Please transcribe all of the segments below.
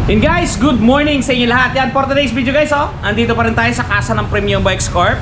And guys, good morning sa inyo lahat. Yan, for today's video guys, andito pa rin tayo sa kasa ng Premium Bikes Corp.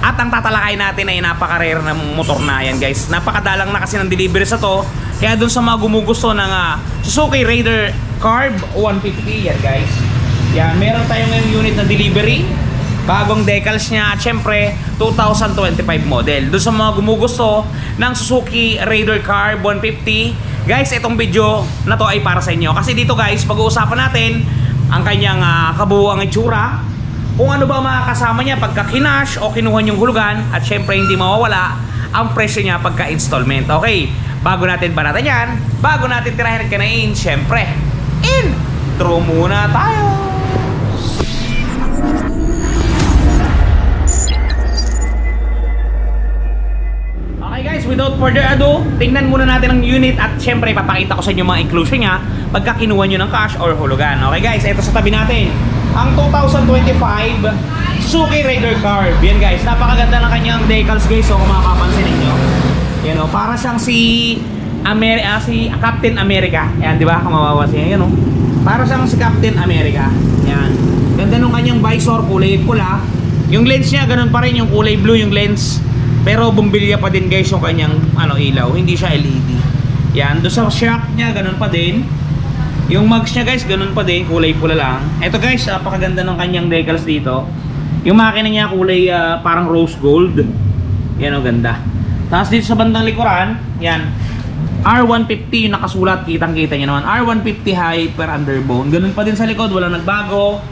At ang tatalakay natin ay napaka-rare ng motor na yan guys. Napakadalang na kasi ng delivery sa to. Kaya dun sa mga gumugusto ng Suzuki Raider Carb 150, yan guys. Yan, meron tayong ngayong unit na delivery. Bagong decals niya at syempre 2025 model. Doon sa mga gumugusto ng Suzuki Raider Carb 150, guys, itong video na to ay para sa inyo. Kasi dito guys, pag-uusapan natin ang kanyang kabuuang itsura, kung ano ba makakasama niya pagka kinash o kinuha niyong hulugan, at syempre hindi mawawala ang presyo niya pagka installment. Okay, bago natin banatan yan, bago natin tirahin at kanain, syempre intro muna tayo. Without further ado, tingnan muna natin ang unit at syempre ipapakita ko sa inyo mga inclusion niya pagka kinuha nyo ng cash or hulugan. Okay guys, ito sa tabi natin ang 2025 Suzuki Raider Carb. Yan guys, napakaganda ng kanyang decals guys. So kung makapapansin ninyo, yan o, para siyang si Captain America. Yan, di ba? Kung mapapansin yan o, para siyang si Captain America. Yan, ganda nung kanyang visor, kulay pula. Yung lens niya, ganun pa rin, yung kulay blue yung lens. Pero bumbilya pa din guys yung kanyang ilaw, hindi siya LED. Yan, doon sa shock niya ganun pa din. Yung mugs niya guys, ganun pa din, kulay pula lang. Ito guys, napakaganda ng kanyang decals dito. Yung makina niya kulay parang rose gold. Yan o, ganda. Tapos dito sa bandang likuran, yan, R150 yung nakasulat, kitang-kita niyo naman. R150 Hyper Underbone. Ganun pa din sa likod, walang nagbago.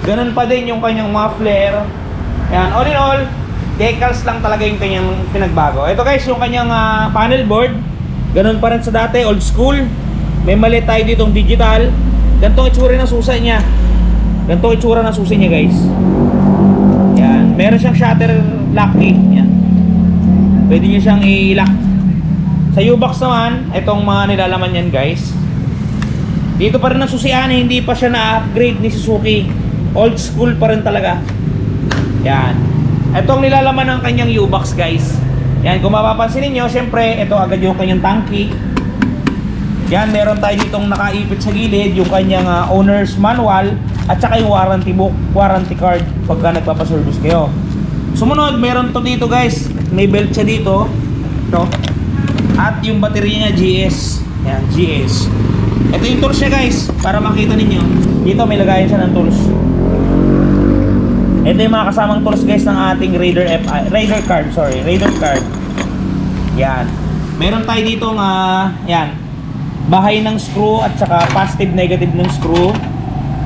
Ganun pa din yung kanyang muffler. Yan, all in all, decals lang talaga yung kanyang pinagbago. Ito guys, yung kanyang panel board, ganun pa rin sa dati, old school. May maliit tayo ditong digital. Ganitong itsura ng susi niya. Ganitong itsura ng susi niya guys. Yan, meron siyang shutter lock key. Yan, pwede nyo siyang i-lock. Sa U-box naman, itong mga nilalaman yan guys. Dito pa rin ang susian, hindi pa siya na-upgrade ni Suzuki. Old school pa rin talaga. Yan, itong nilalaman ng kanyang U-box guys. Yan, kung mapapansin niyo, syempre ito agad yung kanyang tanki. Yan, meron tayo ditong nakaipit sa gilid yung kanyang owner's manual at saka yung warranty book, warranty card pagka nagpapaservice kayo. Sumunod, meron to dito guys, may belt siya dito, ito. At yung baterya niya GS. Yan, GS. Ito yung tools niya guys, para makita ninyo. Dito may lagayan siya ng tools. Ito yung mga kasamang tools guys ng ating Raider Card, Raider Card. Yan. Meron tayo dito yan, bahay ng screw at saka positive negative ng screw.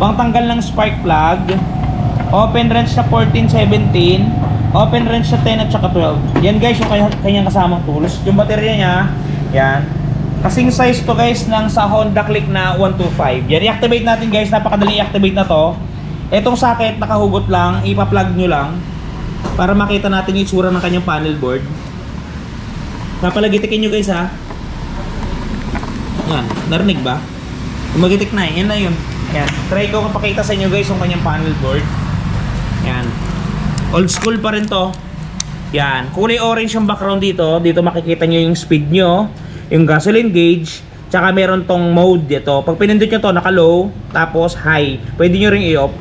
Pangtanggal ng spark plug. Open wrench sa 14, 17. Open wrench sa 10 at saka 12. Yan guys yung kanyang kasamang tools. Yung baterya niya, yan. Kasing size to guys ng sa Honda Click na 125. Yan, i-activate natin guys. Napakadali i-activate na to. Etong socket, nakahugot lang, ipa-plug nyo lang para makita natin yung itsura ng kanyang panel board. Napalagitikin nyo guys ha. Yan, narinig ba? Umagitik na, yan na yun. Yan, try ko kapakita sa inyo guys yung kanyang panel board. Yan, old school pa rin to. Yan, kulay orange yung background dito. Dito makikita nyo yung speed nyo, yung gasoline gauge, tsaka meron tong mode dito. Pag pinindot nyo to, naka-low, tapos high. Pwede nyo ring i-off.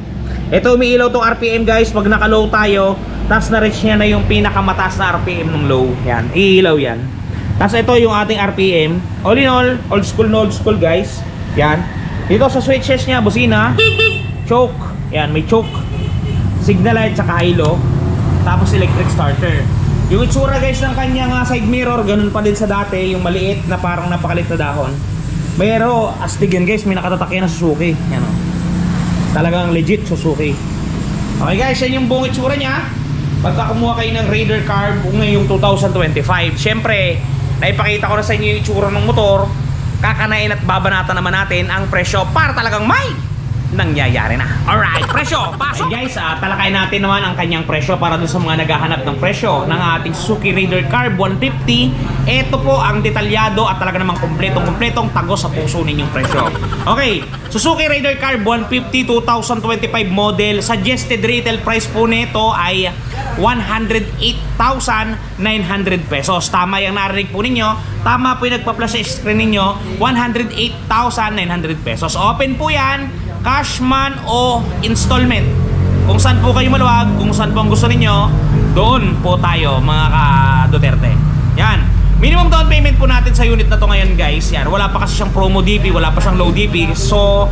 Ito, umiilaw tong RPM guys. Pag naka-low tayo, tapos na-reach niya na yung pinakamataas na RPM ng low. Yan, iilaw yan. Tapos ito yung ating RPM. All in all, old school na old school guys. Yan. Dito sa switches niya, busina, choke. Yan, may choke, signal light, saka high-low. Tapos electric starter. Yung itsura guys ng kanyang side mirror, ganun pa din sa dati. Yung maliit na parang napakalit na dahon. Pero astig yan guys, may nakatatak yan na Suzuki. Yan o, talagang legit Suzuki. Okay guys, yan yung buong itsura niya pagka kumuha kayo ng Raider Carb ngayong 2025. Syempre, naipakita ko na sa inyo yung itsura ng motor. Kakanain at babanatan naman natin ang presyo para talagang may nangyayari na. Alright, presyo, pasok! Okay guys, talakay natin naman ang kanyang presyo para dun sa mga naghahanap ng presyo ng ating Suzuki Raider Carb 150. Ito po ang detalyado at talaga namang kumpletong tagos sa puso ninyong presyo. Okay, Suzuki Raider Carb 150 2025 model. Suggested retail price po nito ay 108,900 pesos. Tama yung narinig po ninyo. Tama po yung nagpa-plus sa screen ninyo. 108,900 pesos. Open po yan. cash man o installment. Kung saan po kayo maluwag, kung saan po ang gusto ninyo, doon po tayo mga ka-Duterte. Yan. Minimum down payment po natin sa unit na to ngayon guys. Yan. Wala pa kasi siyang promo DP, wala pa siyang low DP. So,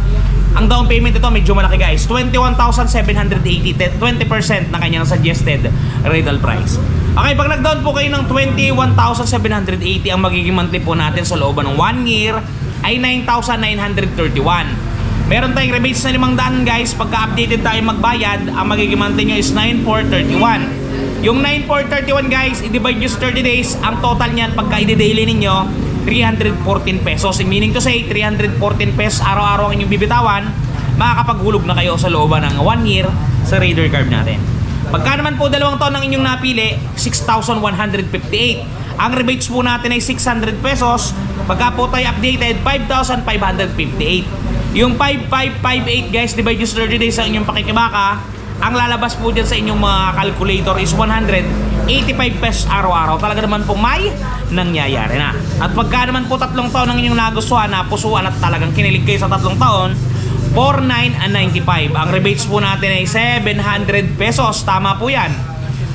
ang down payment ito medyo malaki guys. 21,780, 20% na kanyang suggested retail price. Okay, pag nag-down po kayo ng 21,780, ang magiging monthly po natin sa loob ng 1 year ay 9,931. Meron tayong rebates na 500 guys. Pagka-updated tayo magbayad, ang magiging monthly nyo is 9,431. Yung 9,431 guys, i-divide nyo sa 30 days. Ang total niyan pagka i-daily ninyo, 314 pesos. Meaning to say, 314 pesos araw-araw ang inyong bibitawan, makakapaghulog na kayo sa looban ng 1 year sa Raider Carb natin. Pagka naman po 2 taon ang inyong napili, 6,158. Ang rebates po natin ay 600 pesos. Pagka po tayo updated, 5,558. Yung 5,558 guys, divide nyo sa 30 days ang inyong pakikibaka, ang lalabas po dyan sa inyong mga calculator is 185 pesos araw-araw. Talaga naman po may nangyayari na. At pagka naman po 3 taon ang inyong nagustuhan, napusuan at talagang kinilig kayo sa 3 taon, 4,995. Ang rebates po natin ay 700 pesos. Tama po yan.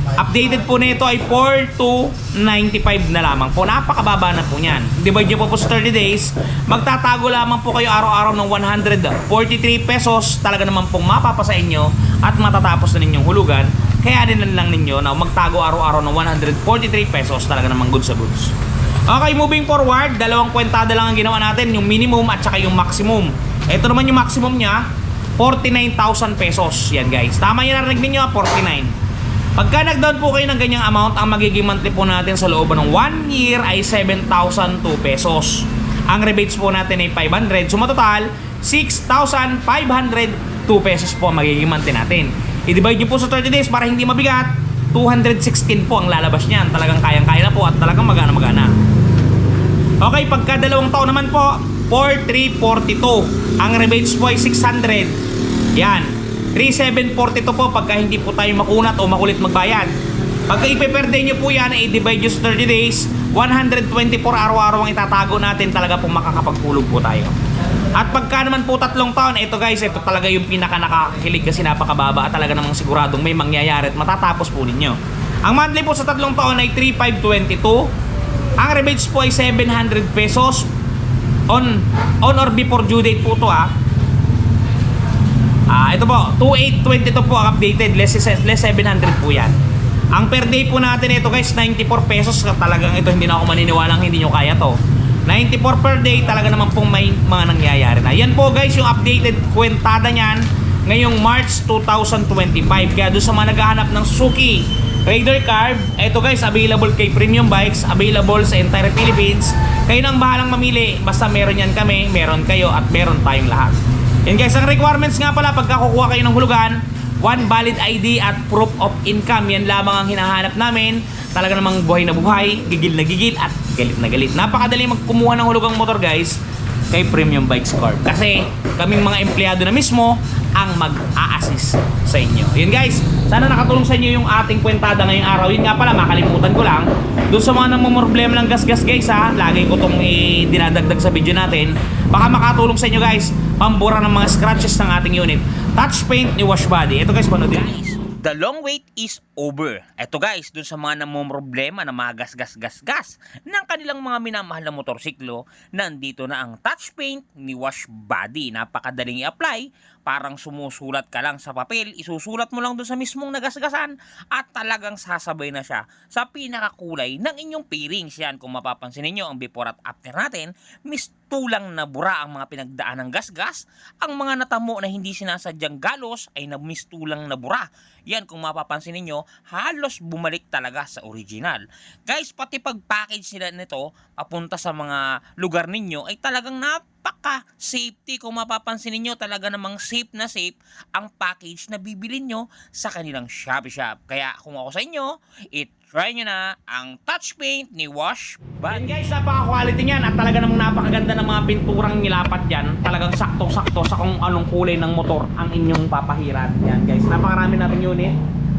Updated po nito ay 4,295 na lamang po. Napakababa na po niyan. Divide nyo po sa 30 days. Magtatago lamang po kayo araw-araw ng 143 pesos. Talaga naman pong mapapasa inyo at matatapos na ninyong hulugan. Kaya din lang ninyo na magtago araw-araw ng 143 pesos. Talaga namang goods sa goods. Okay, moving forward, dalawang kwentada lang ang ginawa natin. Yung minimum at saka yung maximum. Ito naman yung maximum niya, 49,000 pesos. Yan guys. Tama yan, narinig ninyo, 49. Pagka nag-down po kayo ng ganyang amount, ang magiging monthly po natin sa loob ng 1 year ay 7,002 pesos. Ang rebates po natin ay 500. So, total, 6,502 pesos po ang magiging monthly natin. I-divide nyo po sa 30 days para hindi mabigat. 216 po ang lalabas niyan. Talagang kayang-kaya na po at talagang magana-magana. Okay, pagka 2 taon naman po, 4,342. Ang rebates po ay 600. Yan. 3,742 po pagka hindi po tayo makunat o makulit magbayad. Pagka ipeperde nyo po yan, i-divide nyo sa 30 days, 124 araw-araw ang itatago natin, talaga pong makakapagpulog po tayo. At pagka naman po 3 taon, ito guys, ito talaga yung pinaka nakakakilig kasi napakababa at talaga namang siguradong may mangyayari at matatapos po ninyo. Ang monthly po sa 3 taon ay 3,522. Ang rebates po ay 700 pesos. On or before due date po to ito po, 2,822 po ang updated, less 700 po yan. Ang per day po natin ito guys, 94 pesos. Talagang ito hindi na ako maniniwalang hindi nyo kaya to. 94 per day, talaga naman pong may mga nangyayari na. Yan po guys yung updated kwentada nyan ngayong March 2025. Kaya doon sa mga naghahanap ng Suzuki Raider Carb, ito guys, available kay Premium Bikes, available sa entire Philippines. Kayo nang bahalang mamili, basta meron yan kami, meron kayo at meron tayong lahat. Yan guys, ang requirements nga pala pagka kukuha kayo ng hulugan, 1 valid ID at proof of income. Yan lamang ang hinahanap namin. Talaga namang buhay na buhay, gigil na gigil at galit na galit. Napakadali magkumuha ng hulugang motor guys kay Premium Bikes Corp. Kasi kaming mga empleyado na mismo ang mag-a-assist sa inyo. Yun guys, sana nakatulong sa inyo yung ating kwentada ngayong araw. Yun nga pala, makalimutan ko lang. Doon sa mga namumroblema ng gas-gas guys lagi ko itong dinadagdag sa video natin. Baka makatulong sa inyo guys, pambura ng mga scratches ng ating unit. Touch paint ni Wash Body. Ito guys, panoodin. Guys, the long wait is over. Ito guys, dun sa mga namumroblema na mga gas-gas ng kanilang mga minamahal na motorsiklo, nandito na ang touch paint ni Wash Body. Napakadaling i-apply. Parang sumusulat ka lang sa papel, isusulat mo lang dun sa mismong nagasgasan at talagang sasabay na siya sa pinakakulay ng inyong pairings. Yan, kung mapapansin niyo ang before at after natin, mistulang na bura ang mga pinagdaan ng gasgas. Ang mga natamo na hindi sinasadyang galos ay mistulang na bura. Yan, kung mapapansin niyo, halos bumalik talaga sa original. Guys, pati pag-package nila nito papunta sa mga lugar ninyo ay talagang napaka-safety. Kung mapapansin niyo, talaga namang safe na safe ang package na bibili nyo sa kanilang Shopee Shop. Kaya kung ako sa inyo, try nyo na ang touch paint ni Wash Body. Guys, napaka-quality niyan at talaga namang napakaganda ng mga pinturang nilapat dyan. Talagang sakto-sakto sa kung anong kulay ng motor ang inyong papahiran. Yan guys, napakarami natin unit.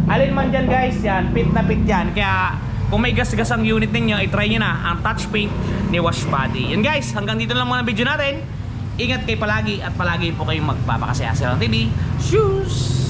Alin man dyan guys, yan, fit na fit yan. Kaya kung may gas-gas ang unit ninyo, try nyo na ang touch paint ni Wash Body. Yan guys, hanggang dito lang muna video natin. Ingat kayo palagi at palagi po kayong magpapakasaya sa TV. Shoes!